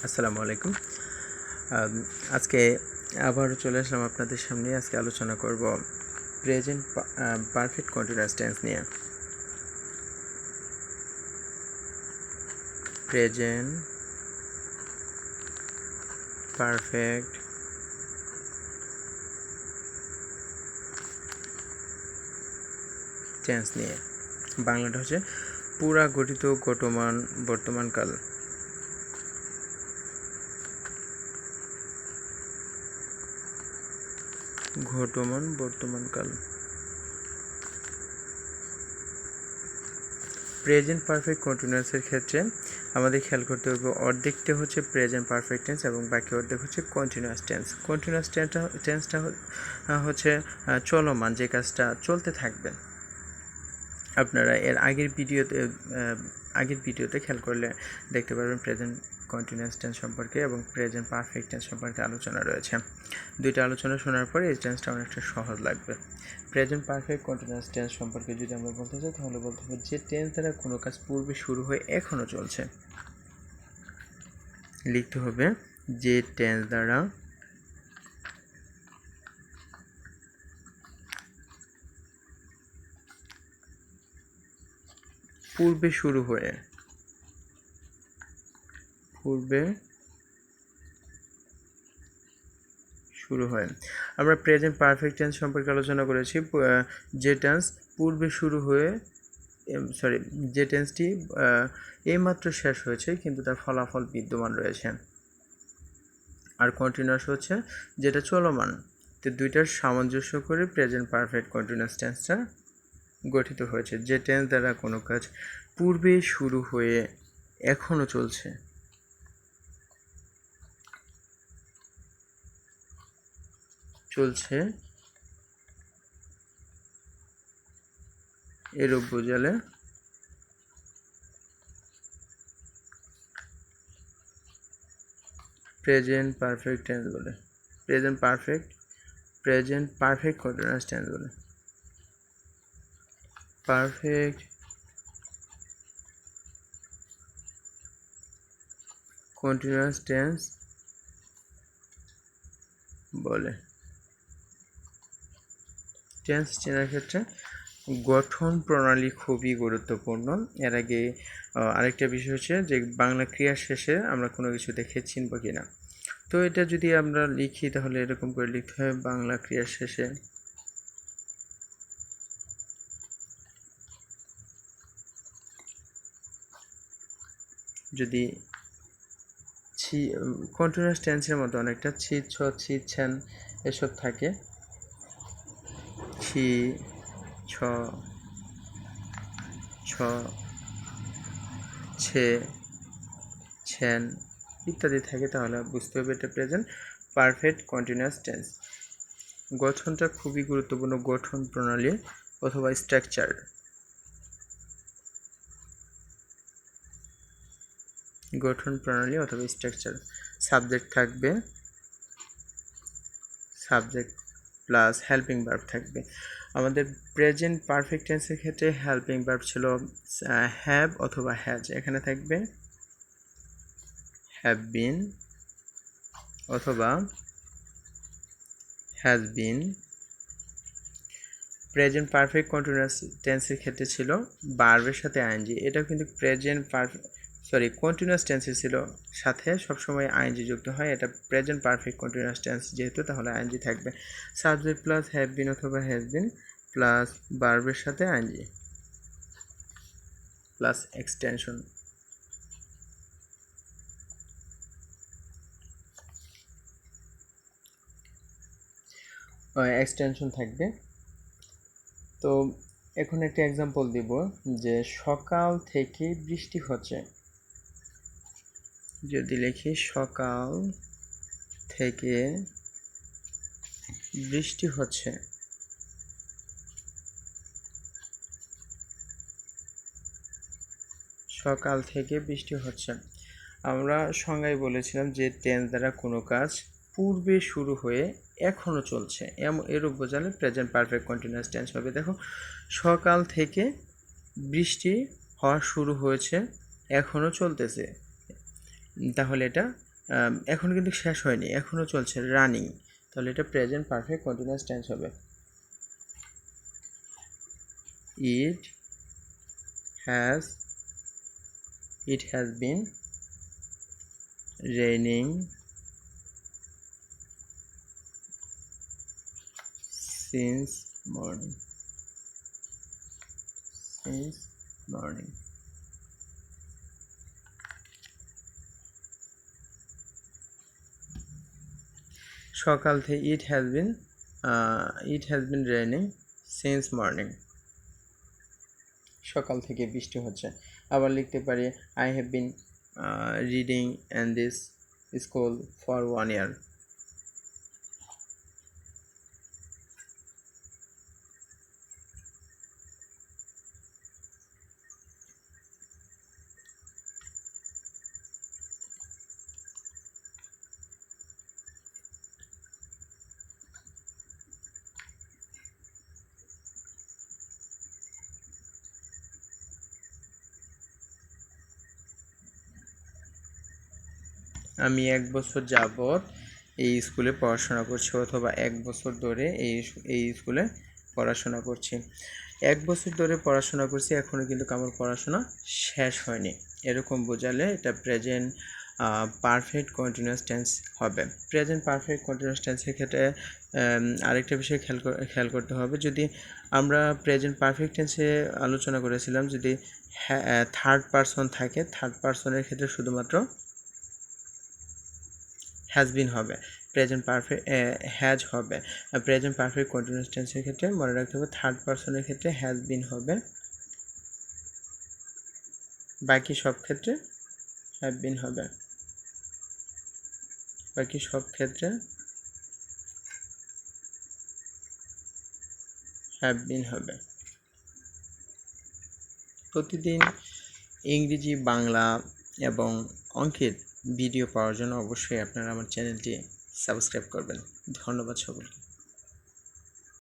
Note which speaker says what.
Speaker 1: আসসালামু আলাইকুম। আজকে আবার চলে আসলাম আপনাদের সামনে। আজকে আলোচনা করব প্রেজেন্ট পারফেক্ট কন্টিনিউয়াস টেন্স নিয়ে। প্রেজেন্ট পারফেক্ট টেন্স নিয়ে। বাংলাটা হচ্ছে পুরা গঠিত ঘটমান বর্তমানকাল। ঘটমান বর্তমানকাল। প্রেজেন্ট পারফেক্ট কন্টিনিউয়াসের ক্ষেত্রে আমাদের খেয়াল করতে হবে অর্ধেকটা হচ্ছে প্রেজেন্ট পারফেক্ট টেন্স এবং বাকি অর্ধেক হচ্ছে কন্টিনিউয়াস টেন্স। কন্টিনিউয়াস টেন্সটা হচ্ছে চলমান, যে কাজটা চলতে থাকবে। আপনারা এর আগের ভিডিওতে খেয়াল করলে দেখতে পারবেন প্রেজেন্ট কন্টিনিউয়াস টেন্স সম্পর্কে এবং প্রেজেন্ট পারফেক্ট টেন্স সম্পর্কে আলোচনা রয়েছে। দুইটা আলোচনা শোনার পরে এই টেন্সটা অনেকটা সহজ লাগবে। প্রেজেন্ট পারফেক্ট কন্টিনিউয়াস টেন্স সম্পর্কে যদি আমরা বলতে চাই তাহলে বলতে হবে যে টেন্স দ্বারা কোনো কাজ পূর্বে শুরু হয়ে এখনও চলছে। লিখতে হবে যে টেন্স দ্বারা পূর্বে শুরু হয়। আমরা প্রেজেন্ট পারফেক্ট টেন্স সম্পর্কে আলোচনা করেছি। যে টেন্স পূর্বে শুরু হয়ে যে টেন্সটি এইমাত্র শেষ হয়েছে কিন্তু তার ফলাফল বিদ্যমান রয়েছে। আর কন্টিনিউয়াস হচ্ছে যেটা চলমান। তো দুইটার সামঞ্জস্য করে প্রেজেন্ট পারফেক্ট কন্টিনিউয়াস টেন্সটা গঠিত হয়েছে। যে টেন্স দ্বারা কোনো কাজ পূর্বে শুরু হয়ে এখনও চলছে। এরূপ বোঝালে প্রেজেন্ট পারফেক্ট টেন্স বলে। প্রেজেন্ট পারফেক্ট কন্টিনিউয়াস টেন্স বলে। পারফেক্ট কন্টিনিউয়াস টেন্স বলে। টেন্স চেনার ক্ষেত্রে গঠন প্রণালী খুবই গুরুত্বপূর্ণ। এর আগে আরেকটা বিষয় হচ্ছে যে বাংলা ক্রিয়ার শেষে আমরা কোনো কিছু দেখে চিনব কিনা। তো এটা যদি আমরা লিখি তাহলে এরকম করে লিখতে হয়, বাংলা ক্রিয়ার শেষে যদি কন্টিনিউয়াস টেন্সের মতো অনেকটা ছি, ছ, ছি, ছেন এসব থাকে। ছি, ছ, ছ, ছে, ছেন ইত্যাদি থাকে, তাহলে বুঝতে হবে এটা প্রেজেন্ট পারফেক্ট কন্টিনিউয়াস টেন্স। গঠনটা খুবই গুরুত্বপূর্ণ। গঠন প্রণালী অথবা স্ট্রাকচার। সাবজেক্ট থাকবে, সাবজেক্ট প্লাস হেল্পিং ভার্ব থাকবে। আমাদের প্রেজেন্ট পারফেক্ট টেন্সের ক্ষেত্রে হেল্পিং ভার্ব ছিল হ্যাভ অথবা হ্যাজ। এখানে থাকবে হ্যাভ বিন অথবা has been. Present perfect continuous টেন্সের ক্ষেত্রে ছিল ভার্বের সাথে আইএনজি। এটাও কিন্তু কন্টিনিউয়াস টেন্সের ছিল, সাথে সবসময় আইএনজি যুক্ত হয়। এটা প্রেজেন্ট পারফেক্ট কন্টিনিউয়াস টেন্স যেহেতু, তাহলে আইএনজি থাকবে। সাবজেক্ট প্লাস হ্যাভ বিন অথবা হ্যাজ বিন প্লাস ভার্বের সাথে আইএনজি প্লাস এক্সটেনশন। এক্সটেনশন থাকবে। তো এখন একটা এক্সাম্পল দিব যে সকাল থেকে বৃষ্টি হচ্ছে। যদি লিখি সকাল থেকে বৃষ্টি হচ্ছে, সকাল থেকে বৃষ্টি হচ্ছে। আমরা সংজ্ঞায় বলেছিলাম যে টেন্স দ্বারা কোনো কাজ পূর্বে শুরু হয়ে এখনও চলছে, এরূপ বোঝালে প্রেজেন্ট পারফেক্ট কন্টিনিউয়াস টেন্স হবে। দেখো, সকাল থেকে বৃষ্টি হওয়া শুরু হয়েছে, এখনও চলতেছে, তাহলে এটা এখন কিন্তু শেষ হয়নি, এখনও চলছে, রানিং। তাহলে এটা প্রেজেন্ট পারফেক্ট কন্টিনিউয়াস টেন্স হবে। It has been raining since morning. সকাল থেকে it has been raining since morning. সকাল থেকে বৃষ্টি হচ্ছে। আবার লিখতে পারি I have been reading in this school for 1 year। আমি 1 বছর যাবত এই স্কুলে পড়াশোনা করছি, অথবা 1 বছর ধরে এই স্কুলে পড়াশোনা করছি। 1 বছর ধরে পড়াশোনা করছি, এখনও কিন্তু আমার পড়াশোনা শেষ হয়নি, এরকম বোঝালে এটা প্রেজেন্ট পারফেক্ট কন্টিনিউয়াস টেন্স হবে। প্রেজেন্ট পারফেক্ট কন্টিনিউয়াস টেন্সের ক্ষেত্রে আরেকটা বিষয় খেয়াল করতে হবে। যদি আমরা প্রেজেন্ট পারফেক্ট টেন্সে আলোচনা করেছিলাম, যদি থার্ড পারসন থাকে, থার্ড পারসনের ক্ষেত্রে শুধুমাত্র হ্যাজ বিন হবে, প্রেজেন্ট পারফেক্ট হ্যাজ হবে। প্রেজেন্ট পারফেক্ট কন্টিনিউয়াস টেন্সের ক্ষেত্রে মনে রাখতে হবে থার্ড পারসনের ক্ষেত্রে হ্যাজ বিন হবে, বাকি সব ক্ষেত্রে হ্যাভ বিন হবে। বাকি সব ক্ষেত্রে হ্যাভ বিন হবে। প্রতিদিন ইংরেজি, বাংলা এবং অঙ্কের ভিডিও পাওয়ার জন্য অবশ্যই আপনারা আমার চ্যানেলটি সাবস্ক্রাইব করবেন। ধন্যবাদ সকলকে।